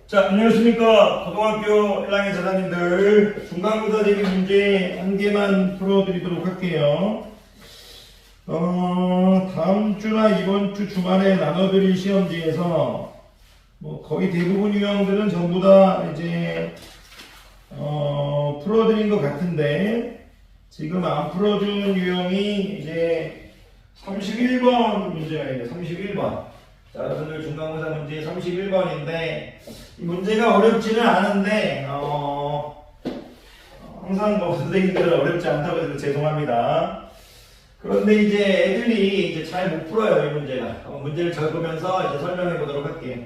자, 안녕하십니까. 고등학교 1학년 자사님들 중간고사 대비 문제 한 개만 풀어드리도록 할게요. 다음 주나 이번 주 주말에 나눠드릴 시험지에서 거의 대부분 유형들은 전부 다 이제 풀어드린 것 같은데 지금 안 풀어준 유형이 이제 31번 문제가 있네요. 31번. 자, 여러분들 중간고사 문제 31번인데 이 문제가 어렵지는 않은데 항상 선생님들은 어렵지 않다고 해서 죄송합니다. 그런데 이제 애들이 이제 잘 못 풀어요, 이 문제가. 문제를 적으면서 이제 설명해 보도록 할게요.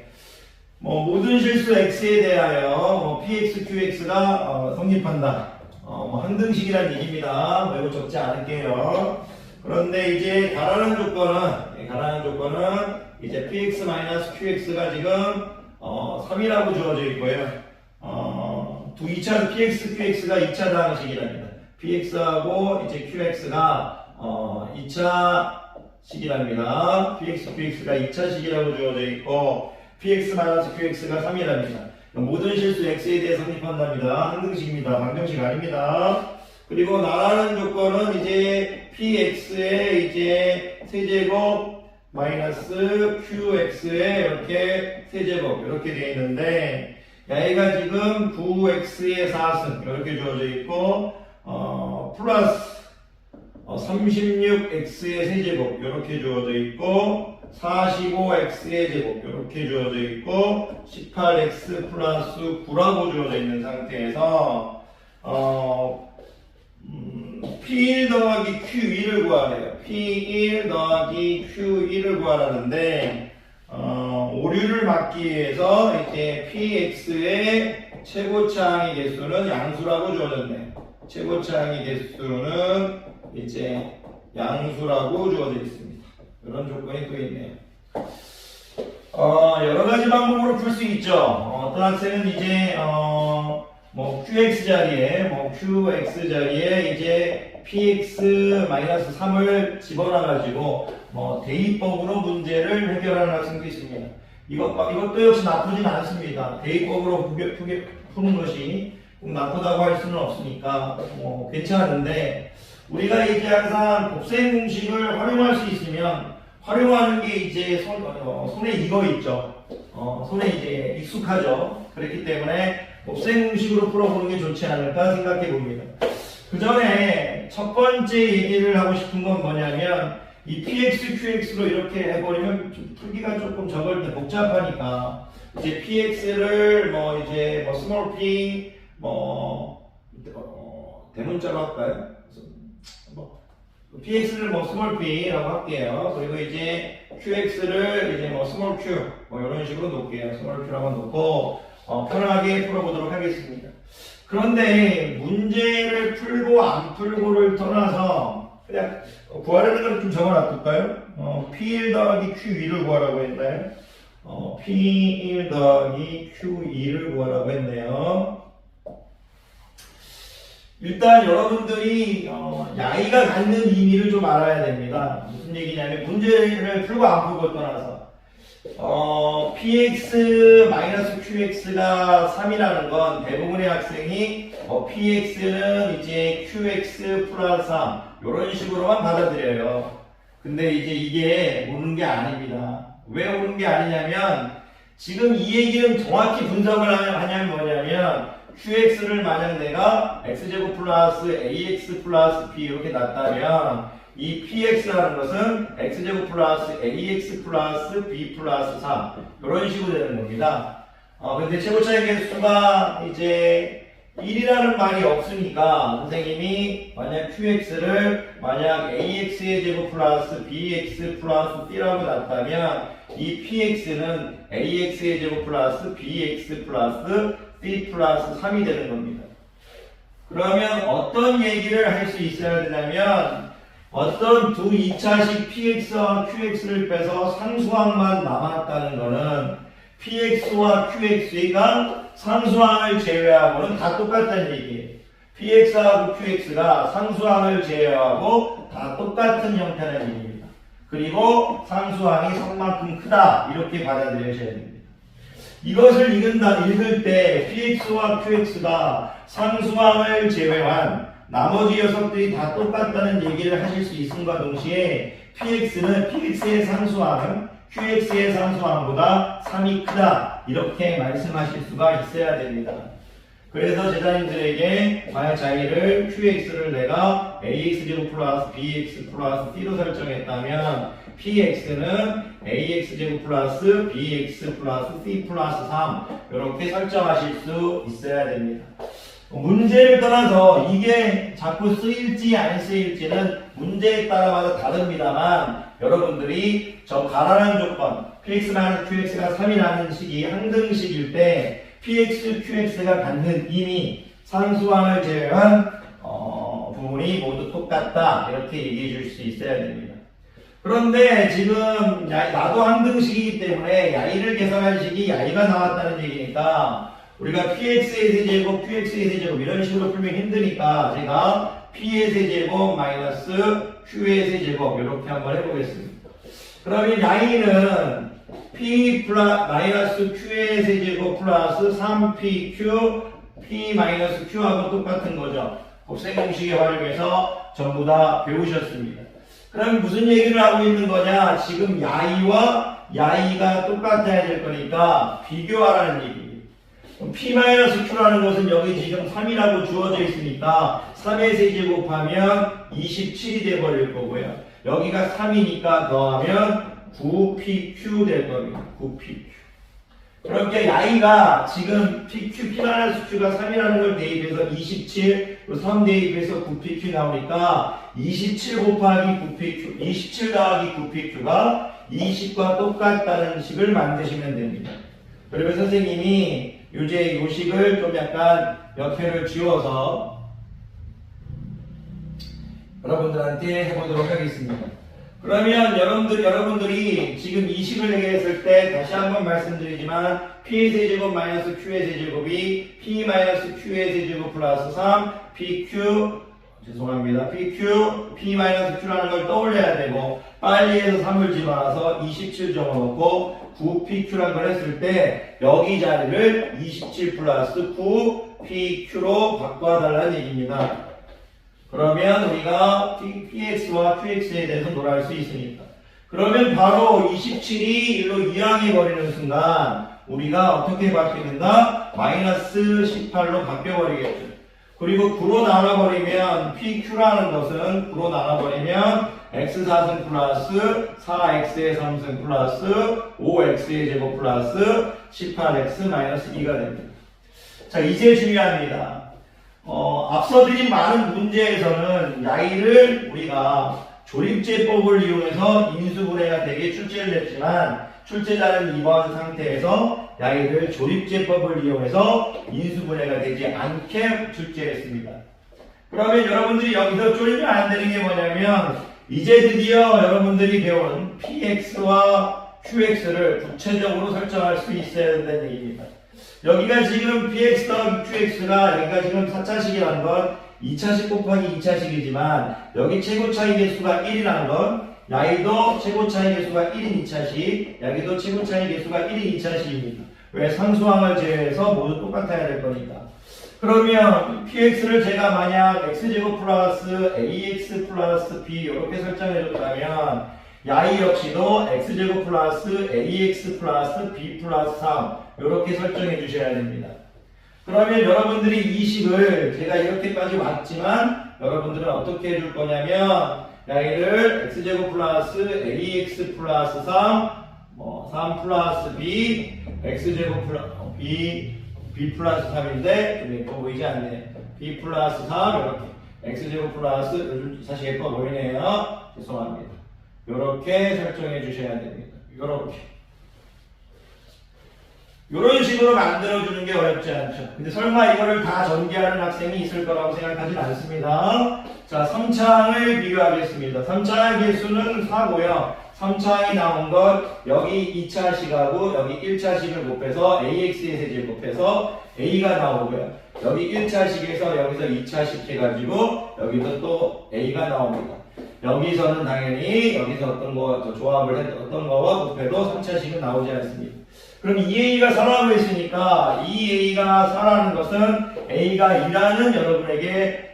모든 실수 x에 대하여 px, qx가 성립한다. 항등식이라는 얘기입니다. 이거 적지 않을게요. 그런데 이제 가라는 조건은 이제 px-qx가 지금 3이라고 주어져 있고요. px, qx가 2차 방식이랍니다. px하고 이제 qx가 2차식이랍니다. px, qx가 2차식이라고 주어져 있고 px-qx가 3이랍니다. 모든 실수 x에 대해 성립한답니다. 항등식입니다. 방정식 아닙니다. 그리고 나라는 조건은 이제 px의 이제 세제곱 마이너스 qx의 이렇게 세제곱 이렇게 되어 있는데 얘가 지금 9x의 4승 이렇게 주어져 있고 플러스 36x의 세제곱 이렇게 주어져 있고 45x의 제곱 이렇게 주어져 있고 18x 플러스 9라고 주어져 있는 상태에서 P1 더하기 Q1을 구하래요. P1 더하기 Q1을 구하라는데 오류를 막기 위해서 이제 PX의 최고차항의 개수는 양수라고 주어졌네요. 최고차항의 개수는 이제 양수라고 주어져 있습니다. 이런 조건이 또 있네요. 여러 가지 방법으로 풀 수 있죠. 어떤 학생은 이제 qx 자리에 qx 자리에 이제 px-3을 집어넣어가지고 대입법으로 문제를 해결하는 학생도 있습니다. 이것도 역시 나쁘진 않습니다. 대입법으로 푸는 것이 꼭 나쁘다고 할 수는 없으니까 괜찮은데 우리가 이제 항상 곱셈 공식을 활용할 수 있으면 활용하는 게 이제 손에 익어 있죠. 손에 이제 익숙하죠. 그렇기 때문에 곱셈 공식으로 풀어보는 게 좋지 않을까 생각해 봅니다. 그 전에 첫 번째 얘기를 하고 싶은 건 뭐냐면 이 px, qx로 이렇게 해버리면 좀 풀기가 조금 적을 때 복잡하니까 이제 px를 이제 small p 대문자로 할까요? px를 small p라고 할게요. 그리고 이제 qx를 이제 small q 이런 식으로 놓을게요. small q라고 놓고 편하게 풀어보도록 하겠습니다. 그런데 문제를 풀고 안 풀고를 떠나서 그냥 구하려는 걸 좀 적어놔둘까요? P1 더하기 Q2를 구하라고 했나요? P1 더하기 Q2를 구하라고 했네요. 일단 여러분들이 야이가 갖는 의미를 좀 알아야 됩니다. 무슨 얘기냐면 문제를 풀고 안 풀고 떠나서 px-qx가 3이라는 건 대부분의 학생이 px는 이제 qx 플러스 3 이런 식으로만 받아들여요. 근데 이제 이게 옳은 게 아닙니다. 왜 옳은 게 아니냐면 지금 이 얘기는 정확히 분석을 하냐면 뭐냐면 qx를 만약 내가 x제곱 플러스 ax 플러스 b 이렇게 놨다면 이 px라는 것은 x제곱 플러스 ax 플러스 b 플러스 3 이런 식으로 되는 겁니다. 근데 최고차의 개수가 이제 1이라는 말이 없으니까 선생님이 만약 qx를 만약 ax의 제곱 플러스 bx 플러스 b라고 놨다면 이 px는 ax의 제곱 플러스 bx 플러스 b 플러스 3이 되는 겁니다. 그러면 어떤 얘기를 할 수 있어야 되냐면 어떤 두 2차식 px와 qx를 빼서 상수항만 남았다는 것은 px와 qx가 상수항을 제외하고는 다 똑같다는 얘기예요. px하고 qx가 상수항을 제외하고 다 똑같은 형태라는 얘기입니다. 그리고 상수항이 3만큼 크다 이렇게 받아들여셔야 됩니다. 이것을 읽을 때 px와 qx가 상수항을 제외한 나머지 녀석들이 다 똑같다는 얘기를 하실 수 있음과 동시에 px의 상수항은 qx의 상수항보다 3이 크다 이렇게 말씀하실 수가 있어야 됩니다. 그래서 제자님들에게 만약 자리를 qx를 내가 ax제곱 플러스 bx 플러스 c로 설정했다면 px는 ax제곱 플러스 bx 플러스 c 플러스 3 이렇게 설정하실 수 있어야 됩니다. 문제를 떠나서 이게 자꾸 쓰일지 안 쓰일지는 문제에 따라마다 다릅니다만 여러분들이 저 가라는 조건 px-qx가 3이라는 식이 항등식일 때 px, qx가 갖는 이미 상수항을 제외한 부분이 모두 똑같다 이렇게 얘기해 줄 수 있어야 됩니다. 그런데 지금 나도 항등식이기 때문에 야이를 계산할 식이 야이가 나왔다는 얘기니까 우리가 px의 세제곱, qx의 세제곱 이런 식으로 풀면 힘드니까 제가 p의 세제곱 마이너스 q의 세제곱 이렇게 한번 해보겠습니다. 그러면 야이는 p 마이너스 q의 세제곱 플러스 3pq p 마이너스 q하고 똑같은 거죠. 곱셈 공식에 활용해서 전부 다 배우셨습니다. 그럼 무슨 얘기를 하고 있는 거냐? 지금 야이와 야이가 똑같아야 될 거니까 비교하라는 얘기입니다. p-q라는 것은 여기 지금 3이라고 주어져 있으니까 3의 세제곱하면 27이 돼버릴 거고요. 여기가 3이니까 더하면 9pq 될 겁니다. 9pq. 그렇게 야이가 지금 p-q가 3이라는 걸 대입해서 27, 3 대입해서 9pq 나오니까 27 곱하기 9pq, 27 더하기 9pq가 20과 똑같다는 식을 만드시면 됩니다. 그리고 선생님이 이제 이 식을 좀 약간 옆에를 지워서 여러분들한테 해보도록 하겠습니다. 그러면 여러분들이 지금 이 식을 얘기했을 때 다시 한번 말씀드리지만 p의 세제곱 마이너스 q의 세제곱이 p 마이너스 q의 세제곱 플러스 3 pq 죄송합니다. pq p 마이너스 q라는 걸 떠올려야 되고 빨리 해서 3을 집어넣어서 27 적어놓고 9pq라는 걸 했을 때 여기 자리를 27 플러스 9pq로 바꿔달라는 얘기입니다. 그러면 우리가 px와 qx에 대해서 놀아할 수 있으니까. 그러면 바로 27이 1로 이항해버리는 순간 우리가 어떻게 바뀌는가? 마이너스 18로 바뀌어버리겠죠. 그리고 9로 나눠버리면 pq라는 것은 9로 나눠버리면 x4승 플러스 4x의 3승 플러스 5x의 제곱 플러스 18x 마이너스 2가 됩니다. 자, 이제 중요합니다. 앞서 드린 많은 문제에서는 야이를 우리가 조립제법을 이용해서 인수분해가 되게 출제를 했지만 출제자는 이번 상태에서 야이를 조립제법을 이용해서 인수분해가 되지 않게 출제했습니다. 그러면 여러분들이 여기서 쫄면 안 되는 게 뭐냐면 이제 드디어 여러분들이 배운 px와 qx를 구체적으로 설정할 수 있어야 된다는 얘기입니다. 여기가 지금 px 더하기 qx가 여기가 지금 4차식이라는 건 2차식 곱하기 2차식이지만 여기 최고 차이 개수가 1이라는 건 야이도 최고 차이 개수가 1인 2차식 여기도 최고 차이 개수가 1인 2차식입니다. 왜? 상수항을 제외해서 모두 똑같아야 될 거니까. 그러면 px를 제가 만약 x제곱 플러스 ax 플러스 b 이렇게 설정해 줬다면 야이 역시도 x제곱 플러스 ax 플러스 b 플러스 3 이렇게 설정해 주셔야 됩니다. 그러면 여러분들이 이 식을 제가 이렇게까지 왔지만 여러분들은 어떻게 해줄 거냐면 야이를 x제곱 플러스 ax 플러스 3 플러스 b x제곱 플러스 b 플러스 3인데 좀 예뻐 보이지 않네. b 플러스 3 이렇게 x제곱 플러스 요즘 사실 예뻐 보이네요. 죄송합니다. 이렇게 설정해 주셔야 됩니다. 이런 식으로 만들어주는 게 어렵지 않죠. 근데 설마 이거를 다 전개하는 학생이 있을 거라고 생각하진 않습니다. 자, 3차항을 비교하겠습니다. 3차항 개수는 4고요. 3차항이 나온 것 여기 2차식하고 여기 1차식을 곱해서 ax의 세제를 곱해서 a가 나오고요. 여기 1차식에서 여기서 2차식 해가지고 여기서 또 a가 나옵니다. 여기서는 당연히 여기서 어떤 거 조합을 했던 어떤 거와 곱해도 3차식은 나오지 않습니다. 그럼 2a가 4라고 했으니까 2a가 4라는 것은 a가 2라는 여러분에게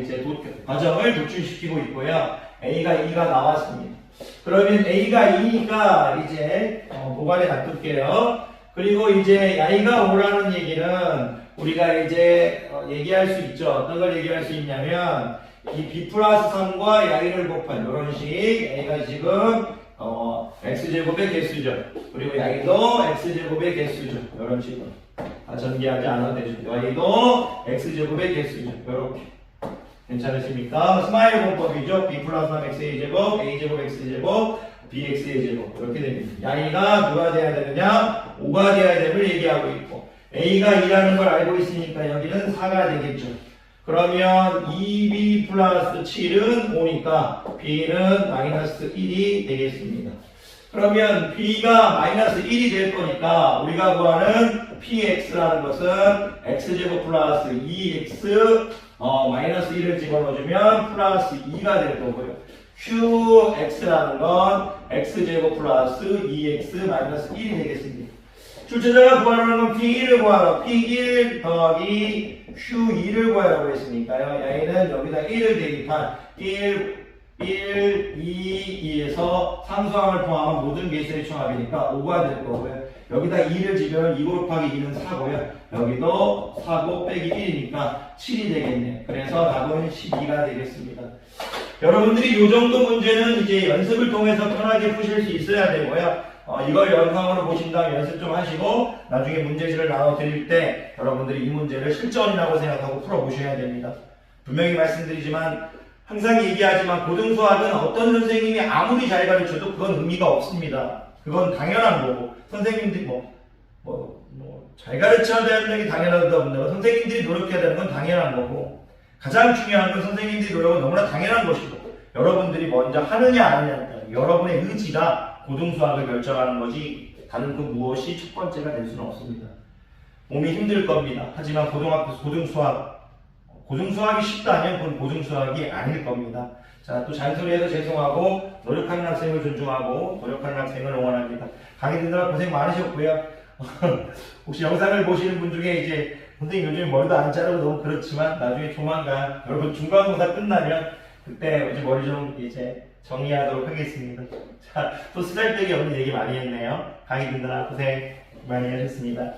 이제 과정을 도출시키고 있고요. a가 2가 나왔습니다. 그러면 a가 2니까 이제 보관에 놔둘게요. 그리고 이제 y가 5라는 얘기는 우리가 이제 얘기할 수 있죠. 어떤 걸 얘기할 수 있냐면 이 b 플러스 3과 y를 곱한 이런 식 a가 지금 x제곱의 개수죠. 그리고 y도 x제곱의 개수죠. 이런 식으로 전개하지 않아도 되죠. y도 x제곱의 개수죠. 이렇게 괜찮으십니까? 스마일 공법이죠. b 플러스 3 xa제곱 a제곱 x제곱 bxa제곱 이렇게 됩니다. y가 누가 돼야 되느냐? 5가 돼야 됨을 얘기하고 있고 a가 2라는 걸 알고 있으니까 여기는 4가 되겠죠. 그러면 2b 플러스 7은 5니까 b는 마이너스 1이 되겠습니다. 그러면 b가 마이너스 1이 될 거니까 우리가 구하는 px라는 것은 x제곱 플러스 2x 마이너스 1을 집어넣어주면 플러스 2가 될 거고요. qx라는 건 x제곱 플러스 2x 마이너스 1이 되겠습니다. 출제자가 구하라는 건 P1을 구하라. P1 더하기 Q2를 구하라고 했으니까요. y는 여기다 1을 대입한 1, 2, 2에서 상수항을 포함한 모든 개수의 총합이니까 5가 될 거고요. 여기다 2를 집으면 2 곱하기 2는 4고요. 여기도 4고 빼기 1이니까 7이 되겠네요. 그래서 답은 12가 되겠습니다. 여러분들이 이 정도 문제는 이제 연습을 통해서 편하게 푸실 수 있어야 되고요. 이걸 영상으로 보신 다음에 연습 좀 하시고 나중에 문제지를 나눠 드릴 때 여러분들이 이 문제를 실전이라고 생각하고 풀어보셔야 됩니다. 분명히 말씀드리지만 항상 얘기하지만 고등수학은 어떤 선생님이 아무리 잘 가르쳐도 그건 의미가 없습니다. 그건 당연한 거고 선생님들이 잘 가르쳐야 되는 게 당연하다고 선생님들이 노력해야 되는 건 당연한 거고 가장 중요한 건 선생님들이 노력은 너무나 당연한 것이고 여러분들이 먼저 하느냐 안 하느냐 여러분의 의지가 고등수학을 결정하는 거지 다른 그 무엇이 첫 번째가 될 수는 없습니다. 몸이 힘들 겁니다. 하지만 고등수학이 쉽다면 그건 고등수학이 아닐 겁니다. 자, 또 잔소리해서 죄송하고 노력하는 학생을 존중하고 노력하는 학생을 응원합니다. 강의 듣느라 고생 많으셨고요. 혹시 영상을 보시는 분 중에 이제 선생님 요즘 머리도 안 자르고 너무 그렇지만 나중에 조만간 여러분 중간고사 끝나면 그때 이제 머리 좀 이제 정리하도록 하겠습니다. 자, 또 쓰잘데기 없는 얘기 많이 했네요. 강의 듣느라 고생 많이 하셨습니다.